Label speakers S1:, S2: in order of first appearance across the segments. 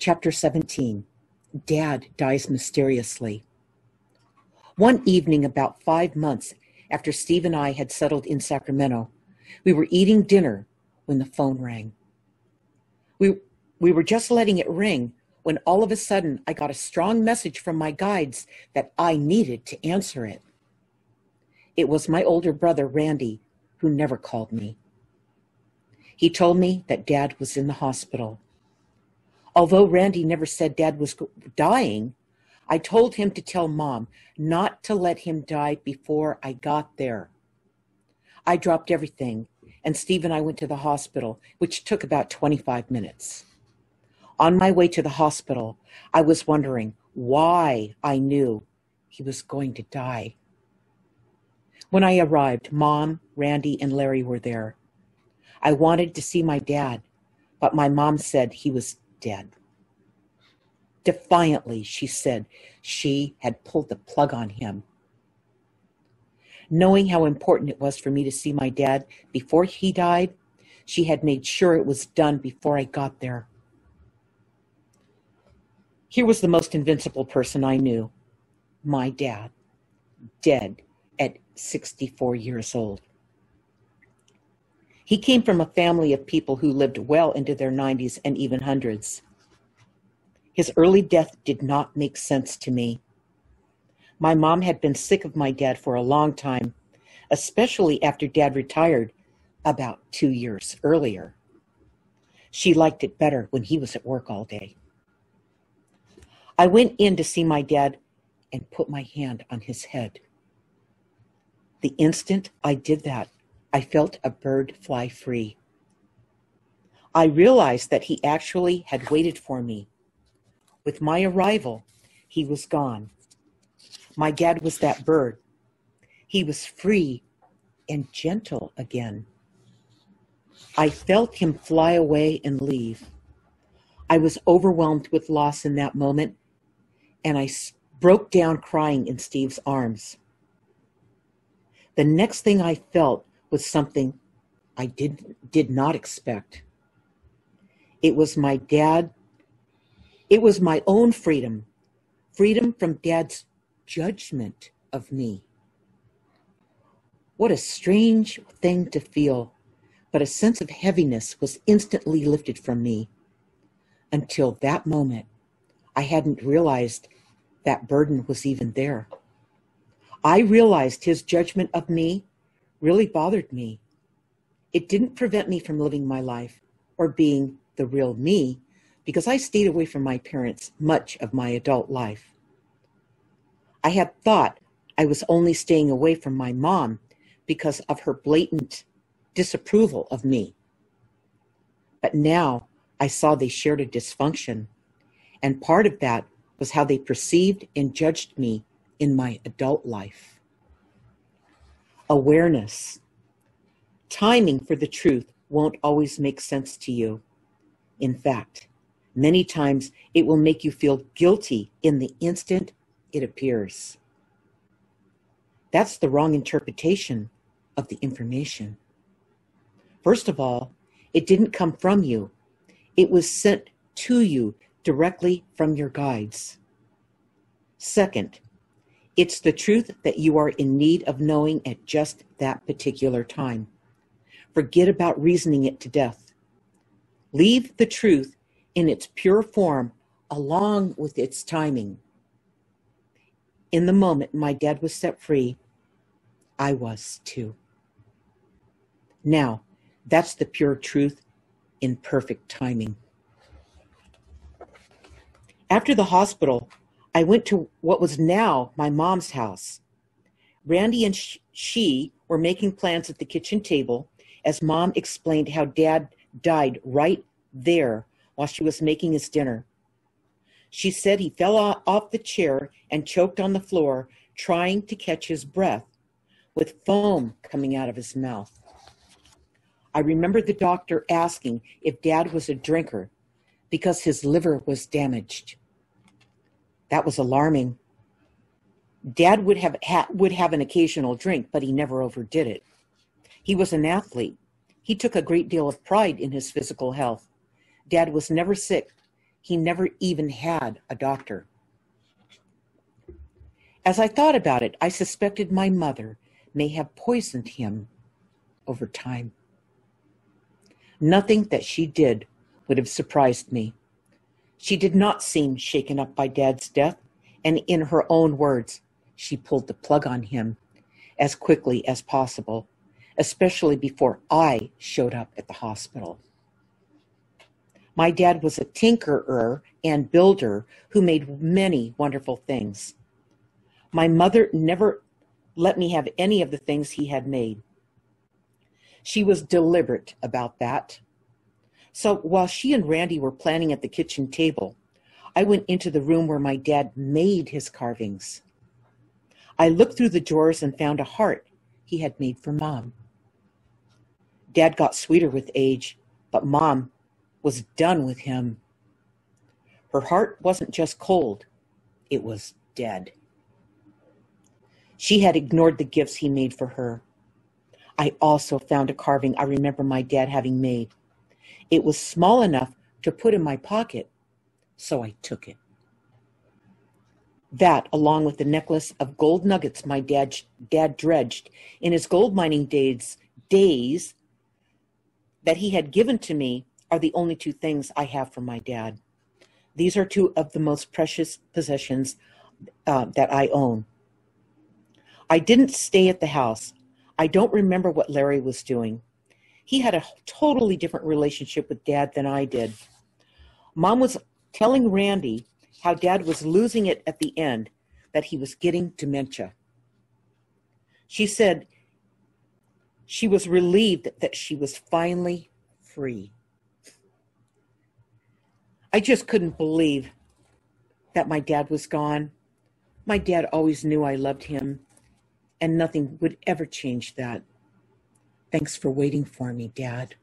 S1: Chapter 17. Dad dies mysteriously. One evening about 5 months after Steve and I had settled in Sacramento, we were eating dinner when the phone rang. We were just letting it ring when all of a sudden I got a strong message from my guides that I needed to answer it. It was my older brother, Randy, who never called me. He told me that Dad was in the hospital. Although Randy never said Dad was dying, I told him to tell Mom not to let him die before I got there. I dropped everything, and Steve and I went to the hospital, which took about 25 minutes. On my way to the hospital, I was wondering why I knew he was going to die. When I arrived, Mom, Randy, and Larry were there. I wanted to see my dad, but my mom said he was dead. Defiantly, she said she had pulled the plug on him. Knowing how important it was for me to see my dad before he died, she had made sure it was done before I got there. Here was the most invincible person I knew, my dad, dead at 64 years old. He came from a family of people who lived well into their 90s and even hundreds. His early death did not make sense to me. My mom had been sick of my dad for a long time, especially after Dad retired about 2 years earlier. She liked it better when he was at work all day. I went in to see my dad and put my hand on his head. The instant I did that, I felt a bird fly free. I realized that he actually had waited for me. With my arrival, he was gone. My dad was that bird. He was free and gentle again. I felt him fly away and leave. I was overwhelmed with loss in that moment, and I broke down crying in Steve's arms. The next thing I felt was something I did not expect. It was my dad. It was my own freedom from Dad's judgment of me. What a strange thing to feel, but a sense of heaviness was instantly lifted from me. Until that moment, I hadn't realized that burden was even there. I realized his judgment of me really bothered me. It didn't prevent me from living my life or being the real me, because I stayed away from my parents much of my adult life. I had thought I was only staying away from my mom because of her blatant disapproval of me. But now I saw they shared a dysfunction, and part of that was how they perceived and judged me in my adult life. Awareness. Timing for the truth won't always make sense to you. In fact, many times it will make you feel guilty in the instant it appears. That's the wrong interpretation of the information. First of all, it didn't come from you. It was sent to you directly from your guides. Second, it's the truth that you are in need of knowing at just that particular time. Forget about reasoning it to death. Leave the truth in its pure form along with its timing. In the moment my dad was set free, I was too. Now, that's the pure truth in perfect timing. After the hospital, I went to what was now my mom's house. Randy and she were making plans at the kitchen table as Mom explained how Dad died right there while she was making his dinner. She said he fell off the chair and choked on the floor, trying to catch his breath, with foam coming out of his mouth. I remember the doctor asking if Dad was a drinker because his liver was damaged. That was alarming. Dad would have an occasional drink, but he never overdid it. He was an athlete. He took a great deal of pride in his physical health. Dad was never sick He never even had a doctor. As I thought about it, I suspected my mother may have poisoned him over time. Nothing that she did would have surprised me. She did not seem shaken up by Dad's death, and in her own words, she pulled the plug on him as quickly as possible, especially before I showed up at the hospital. My dad was a tinkerer and builder who made many wonderful things. My mother never let me have any of the things he had made. She was deliberate about that. So while she and Randy were planning at the kitchen table, I went into the room where my dad made his carvings. I looked through the drawers and found a heart he had made for Mom. Dad got sweeter with age, but Mom was done with him. Her heart wasn't just cold, it was dead. She had ignored the gifts he made for her. I also found a carving I remember my dad having made. It was small enough to put in my pocket, so I took it. That, along with the necklace of gold nuggets my dad dredged in his gold mining days that he had given to me, are the only two things I have from my dad. These are two of the most precious possessions that I own. I didn't stay at the house. I don't remember what Larry was doing. He had a totally different relationship with Dad than I did. Mom was telling Randy how Dad was losing it at the end, that he was getting dementia. She said she was relieved that she was finally free. I just couldn't believe that my dad was gone. My dad always knew I loved him, and nothing would ever change that. Thanks for waiting for me, Dad.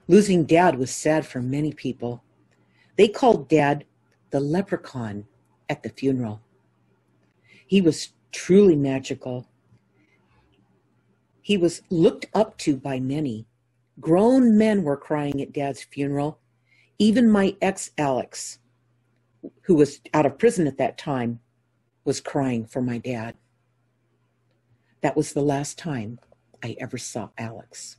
S1: Losing Dad was sad for many people. They called Dad the leprechaun at the funeral. He was truly magical. He was looked up to by many. Grown men were crying at Dad's funeral. Even my ex, Alex, who was out of prison at that time, was crying for my dad. That was the last time I ever saw Alex.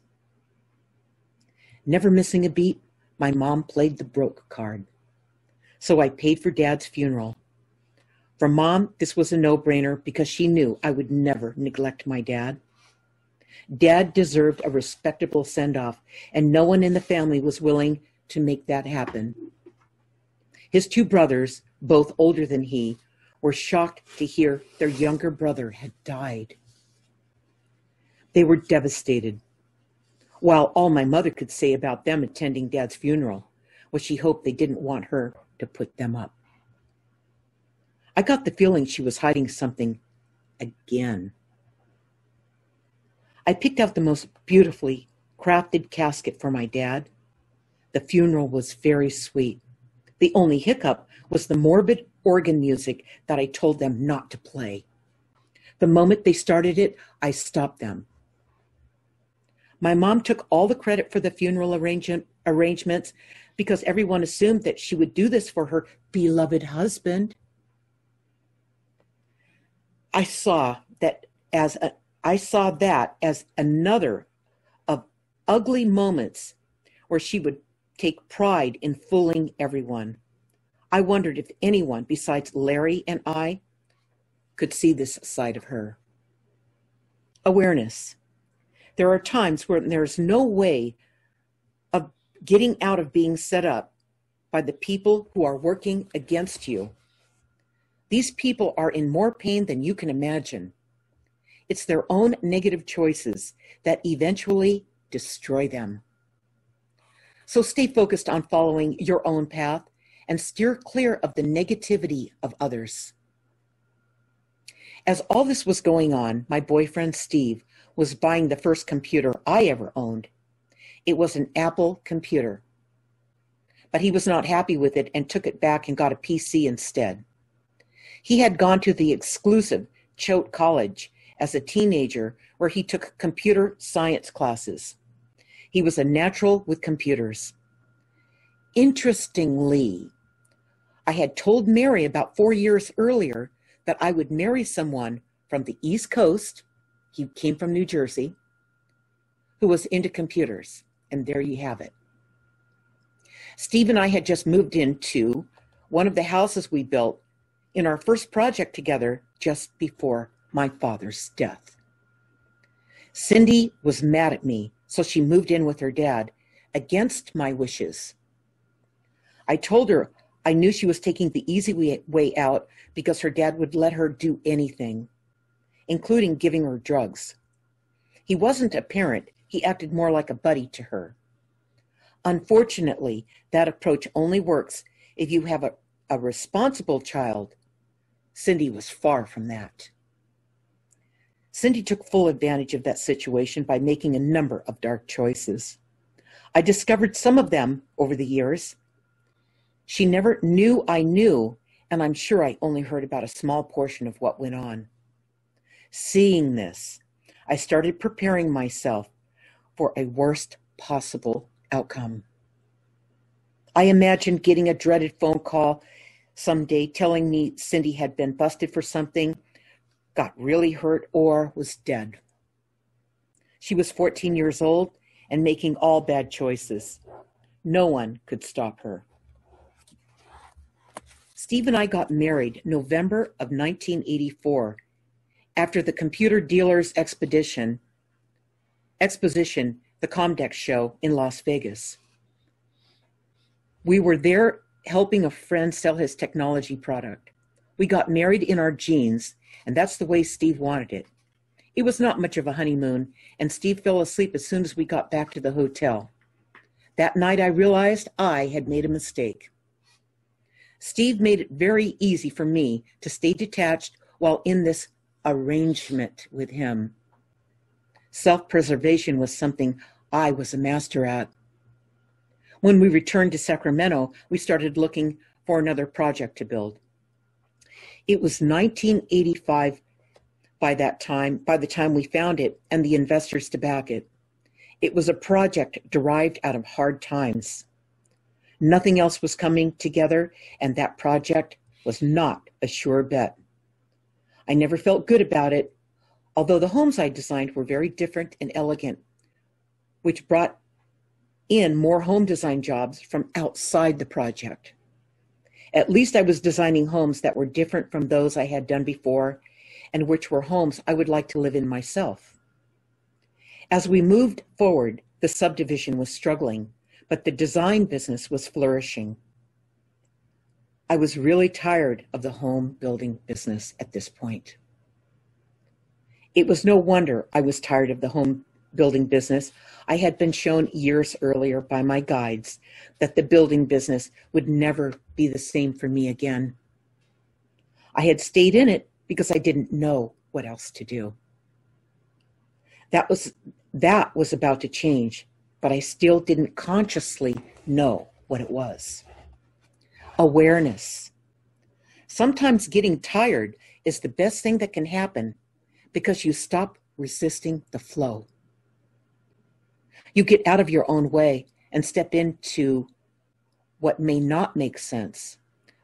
S1: Never missing a beat, my mom played the broke card. So I paid for Dad's funeral. For Mom, this was a no-brainer because she knew I would never neglect my dad. Dad deserved a respectable send-off, and no one in the family was willing to make that happen. His two brothers, both older than he, were shocked to hear their younger brother had died. They were devastated, while all my mother could say about them attending Dad's funeral was she hoped they didn't want her to put them up. I got the feeling she was hiding something again. I picked out the most beautifully crafted casket for my dad. The funeral was very sweet. The only hiccup was the morbid organ music that I told them not to play. The moment they started it, I stopped them. My mom took all the credit for the funeral arrangements because everyone assumed that she would do this for her beloved husband. I saw that as another of ugly moments where she would take pride in fooling everyone. I wondered if anyone besides Larry and I could see this side of her. Awareness. There are times when there's no way of getting out of being set up by the people who are working against you. These people are in more pain than you can imagine. It's their own negative choices that eventually destroy them. So stay focused on following your own path and steer clear of the negativity of others. As all this was going on, my boyfriend Steve was buying the first computer I ever owned. It was an Apple computer. But he was not happy with it and took it back and got a PC instead. He had gone to the exclusive Choate College as a teenager where he took computer science classes. He was a natural with computers. Interestingly, I had told Mary about 4 years earlier that I would marry someone from the East Coast, he came from New Jersey, who was into computers. And there you have it. Steve and I had just moved into one of the houses we built in our first project together just before my father's death. Cindy was mad at me, so she moved in with her dad against my wishes. I told her I knew she was taking the easy way out because her dad would let her do anything, including giving her drugs. He wasn't a parent. He acted more like a buddy to her. Unfortunately, that approach only works if you have a responsible child. Cindy was far from that. Cindy took full advantage of that situation by making a number of dark choices. I discovered some of them over the years. She never knew I knew, and I'm sure I only heard about a small portion of what went on. Seeing this, I started preparing myself for a worst possible outcome. I imagined getting a dreaded phone call someday telling me Cindy had been busted for something, got really hurt, or was dead. She was 14 years old and making all bad choices. No one could stop her. Steve and I got married November of 1984 after the Computer Dealers Exposition, the Comdex show in Las Vegas. We were there helping a friend sell his technology product. We got married in our jeans, and that's the way Steve wanted it. It was not much of a honeymoon, and Steve fell asleep as soon as we got back to the hotel. That night I realized I had made a mistake. Steve made it very easy for me to stay detached while in this arrangement with him. Self-preservation was something I was a master at. When we returned to Sacramento, we started looking for another project to build. It was 1985 by the time we found it and the investors to back it. It was a project derived out of hard times. Nothing else was coming together, and that project was not a sure bet. I never felt good about it, although the homes I designed were very different and elegant, which brought in more home design jobs from outside the project. At least I was designing homes that were different from those I had done before, and which were homes I would like to live in myself. As we moved forward, the subdivision was struggling, but the design business was flourishing. I was really tired of the home building business at this point. It was no wonder I was tired of the home building business. I had been shown years earlier by my guides that the building business would never be the same for me again. I had stayed in it because I didn't know what else to do. That was about to change, but I still didn't consciously know what it was. Awareness. Sometimes getting tired is the best thing that can happen because you stop resisting the flow. You get out of your own way and step into what may not make sense,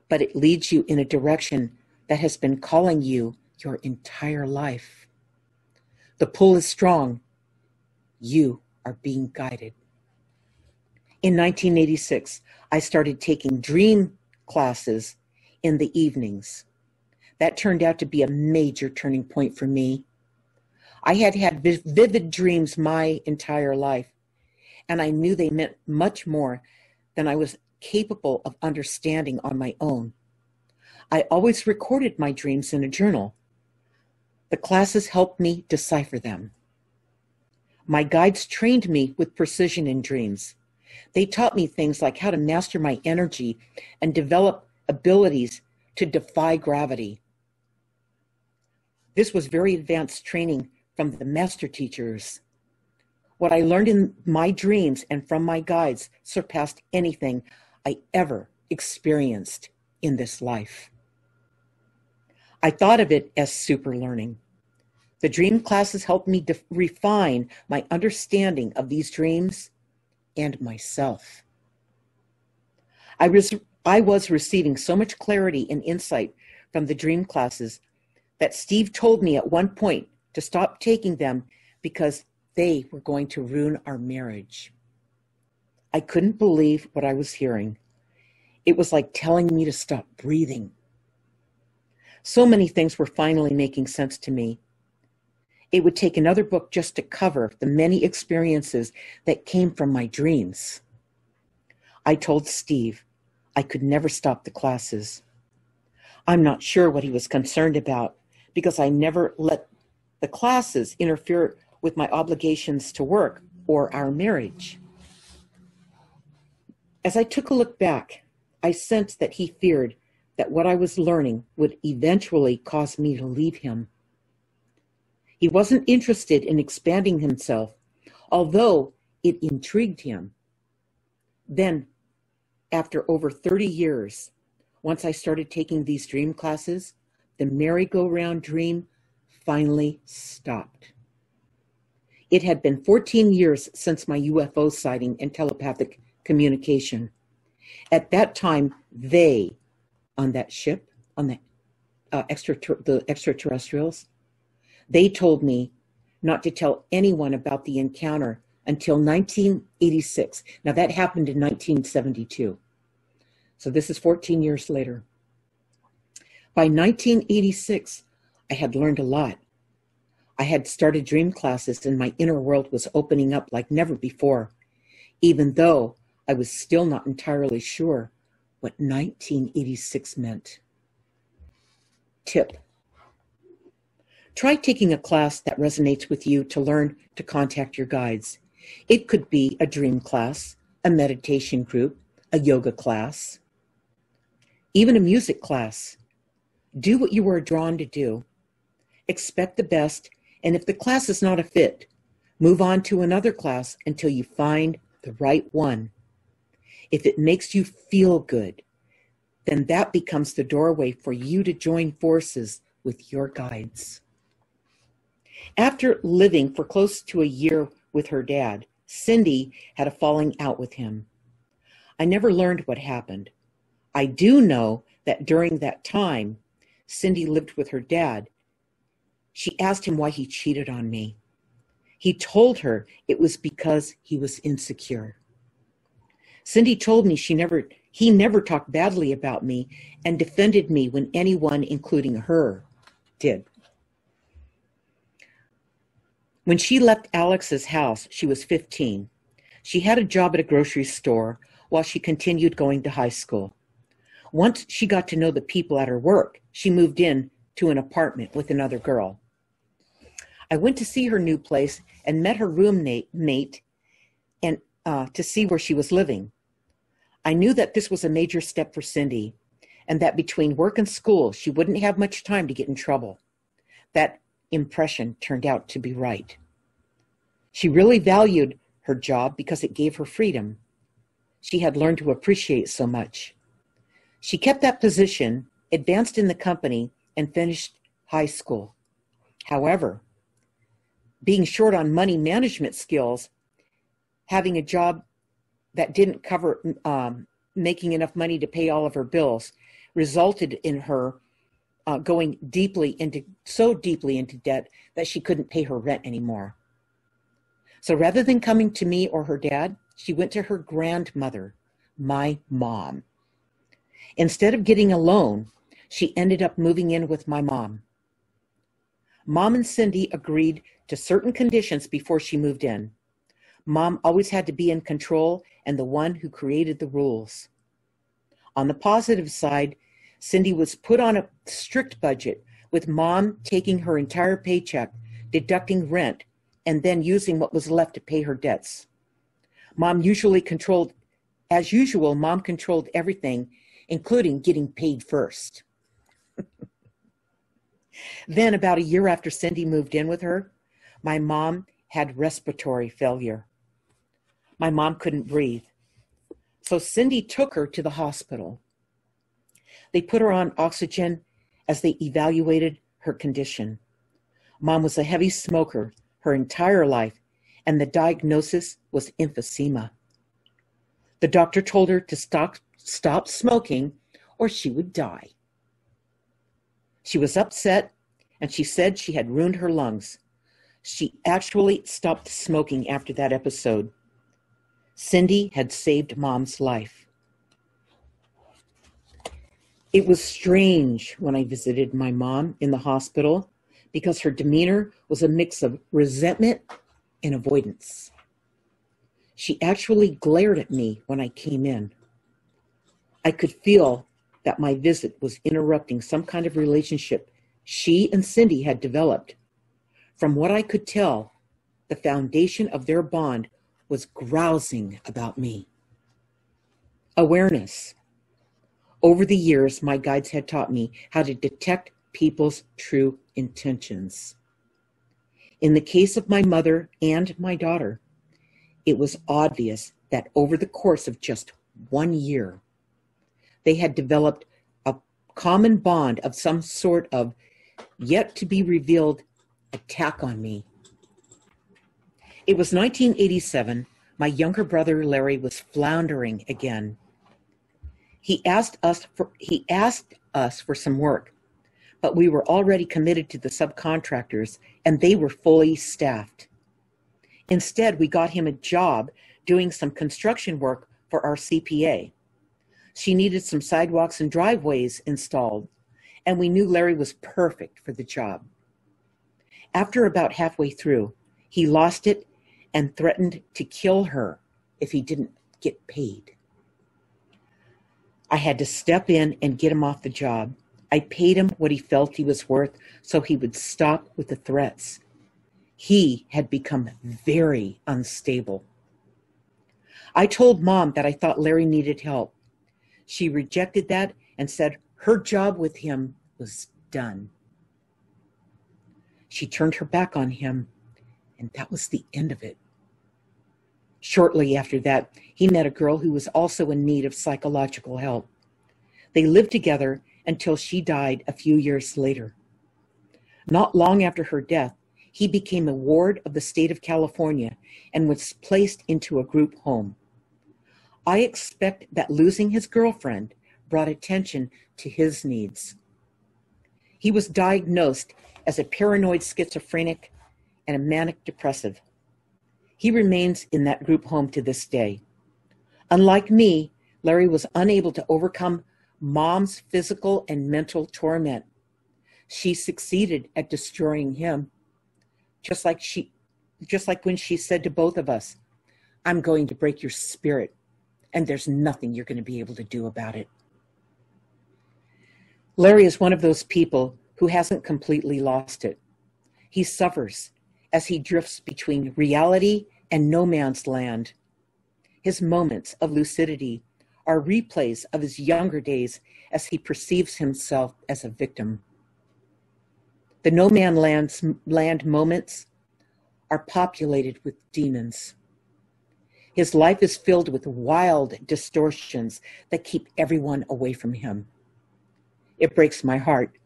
S1: but it leads you in a direction that has been calling you your entire life. The pull is strong. You are being guided. In 1986, I started taking dream classes in the evenings. That turned out to be a major turning point for me. I had had vivid dreams my entire life, and I knew they meant much more than I was capable of understanding on my own. I always recorded my dreams in a journal. The classes helped me decipher them. My guides trained me with precision in dreams. They taught me things like how to master my energy and develop abilities to defy gravity. This was very advanced training from the master teachers. What I learned in my dreams and from my guides surpassed anything I ever experienced in this life. I thought of it as super learning. The dream classes helped me refine my understanding of these dreams and myself. I was, I was receiving so much clarity and insight from the dream classes that Steve told me at one point to stop taking them because they were going to ruin our marriage. I couldn't believe what I was hearing. It was like telling me to stop breathing. So many things were finally making sense to me. It would take another book just to cover the many experiences that came from my dreams. I told Steve I could never stop the classes. I'm not sure what he was concerned about because I never let the classes interfere with my obligations to work or our marriage. As I took a look back, I sensed that he feared that what I was learning would eventually cause me to leave him. He wasn't interested in expanding himself, although it intrigued him. Then, after over 30 years, once I started taking these dream classes, the merry-go-round dream finally stopped. It had been 14 years since my UFO sighting and telepathic communication. At that time, they, on that ship, on the extraterrestrials, they told me not to tell anyone about the encounter until 1986. Now that happened in 1972. So this is 14 years later. By 1986, I had learned a lot. I had started dream classes and my inner world was opening up like never before, even though I was still not entirely sure what 1986 meant. Tip: try taking a class that resonates with you to learn to contact your guides. It could be a dream class, a meditation group, a yoga class, even a music class. Do what you are drawn to do. Expect the best, and if the class is not a fit, move on to another class until you find the right one. If it makes you feel good, then that becomes the doorway for you to join forces with your guides. After living for close to a year with her dad, Cindy had a falling out with him. I never learned what happened. I do know that during that time, Cindy lived with her dad. She asked him why he cheated on me. He told her it was because he was insecure. Cindy told me he never talked badly about me and defended me when anyone, including her, did. When she left Alex's house, she was 15. She had a job at a grocery store while she continued going to high school. Once she got to know the people at her work, she moved in to an apartment with another girl. I went to see her new place and met her roommate and to see where she was living. I knew that this was a major step for Cindy and that between work and school, she wouldn't have much time to get in trouble. That impression turned out to be right. She really valued her job because it gave her freedom. She had learned to appreciate so much. She kept that position, advanced in the company, and finished high school. However, being short on money management skills, having a job that didn't cover making enough money to pay all of her bills, resulted in her going so deeply into debt that she couldn't pay her rent anymore. So rather than coming to me or her dad, she went to her grandmother, my mom. Instead of getting a loan, she ended up moving in with my mom. Mom and Cindy agreed to certain conditions before she moved in. Mom always had to be in control and the one who created the rules. On the positive side, Cindy was put on a strict budget, with Mom taking her entire paycheck, deducting rent, and then using what was left to pay her debts. Mom controlled everything, including getting paid first. Then, about a year after Cindy moved in with her, my mom had respiratory failure. My mom couldn't breathe. So Cindy took her to the hospital. They put her on oxygen as they evaluated her condition. Mom was a heavy smoker her entire life, and the diagnosis was emphysema. The doctor told her to stop smoking or she would die. She was upset, and she said she had ruined her lungs. She actually stopped smoking after that episode. Cindy had saved Mom's life. It was strange when I visited my mom in the hospital because her demeanor was a mix of resentment and avoidance. She actually glared at me when I came in. I could feel that my visit was interrupting some kind of relationship she and Cindy had developed. From what I could tell, the foundation of their bond was grousing about me. Awareness. Over the years, my guides had taught me how to detect people's true intentions. In the case of my mother and my daughter, it was obvious that over the course of just 1 year, they had developed a common bond of some sort of yet-to-be-revealed attack on me. It was 1987. My younger brother Larry was floundering again. He asked us for some work, but we were already committed to the subcontractors, and they were fully staffed. Instead, we got him a job doing some construction work for our CPA. She needed some sidewalks and driveways installed, and we knew Larry was perfect for the job. After about halfway through, he lost it and threatened to kill her if he didn't get paid. I had to step in and get him off the job. I paid him what he felt he was worth so he would stop with the threats. He had become very unstable. I told Mom that I thought Larry needed help. She rejected that and said her job with him was done. She turned her back on him, and that was the end of it. Shortly after that, he met a girl who was also in need of psychological help. They lived together until she died a few years later. Not long after her death, he became a ward of the state of California and was placed into a group home. I expect that losing his girlfriend brought attention to his needs. He was diagnosed as a paranoid schizophrenic and a manic depressive. He remains in that group home to this day. Unlike me, Larry was unable to overcome Mom's physical and mental torment. She succeeded at destroying him, just like when she said to both of us, "I'm going to break your spirit, and there's nothing you're going to be able to do about it." Larry is one of those people who hasn't completely lost it. He suffers as he drifts between reality and no man's land. His moments of lucidity are replays of his younger days as he perceives himself as a victim. The no man's land moments are populated with demons. His life is filled with wild distortions that keep everyone away from him. It breaks my heart,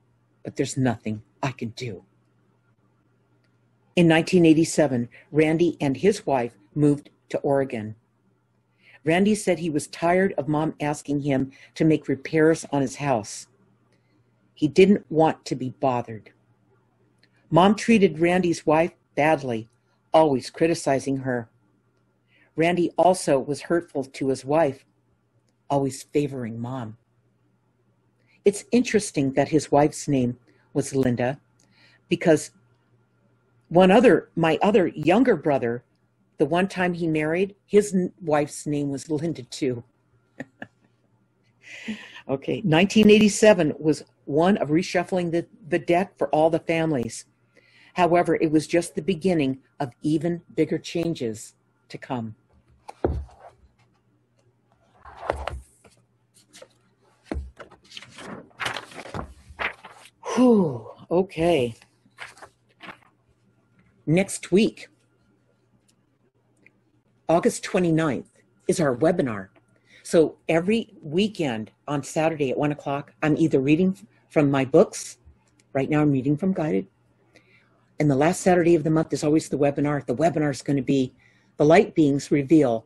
S1: but there's nothing I can do. In 1987, Randy and his wife moved to Oregon. Randy said he was tired of Mom asking him to make repairs on his house. He didn't want to be bothered. Mom treated Randy's wife badly, always criticizing her. Randy also was hurtful to his wife, always favoring Mom. It's interesting that his wife's name was Linda, because my other younger brother, the one time he married, his wife's name was Linda too. Okay, 1987 was one of reshuffling the deck for all the families. However, it was just the beginning of even bigger changes to come. Whew, okay. Next week, August 29th, is our webinar. So every weekend on Saturday at 1 o'clock, I'm either reading from my books. Right now I'm reading from Guided. And the last Saturday of the month is always the webinar. The webinar is going to be The Light Beings Reveal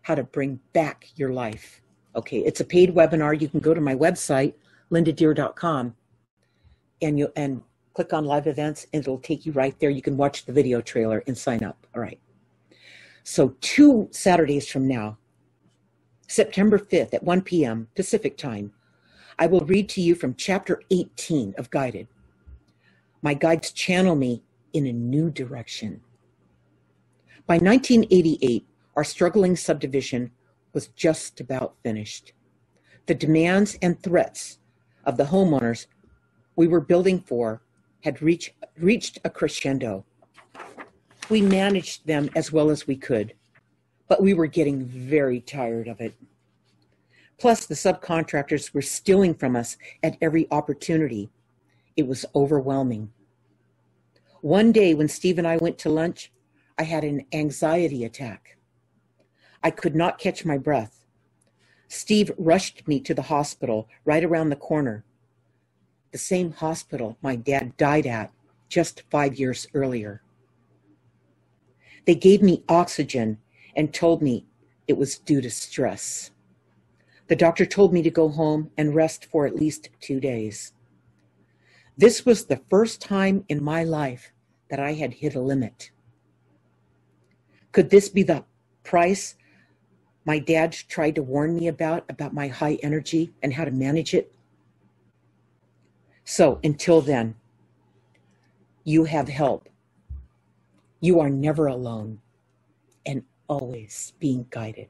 S1: How to Bring Back Your Life. Okay, it's a paid webinar. You can go to my website, lindadeir.com, and click on live events, and it'll take you right there. You can watch the video trailer and sign up. All right. So 2 Saturdays from now, September 5th at 1 p.m. Pacific time, I will read to you from chapter 18 of Guided. My guides channel me in a new direction. By 1988, our struggling subdivision was just about finished. The demands and threats of the homeowners we were building for had reached a crescendo. We managed them as well as we could, but we were getting very tired of it. Plus, the subcontractors were stealing from us at every opportunity. It was overwhelming. One day when Steve and I went to lunch, I had an anxiety attack. I could not catch my breath. Steve rushed me to the hospital right around the corner, the same hospital my dad died at just 5 years earlier. They gave me oxygen and told me it was due to stress. The doctor told me to go home and rest for at least 2 days. This was the first time in my life that I had hit a limit. Could this be the price my dad tried to warn me about my high energy and how to manage it? So until then, you have help. You are never alone and always being guided.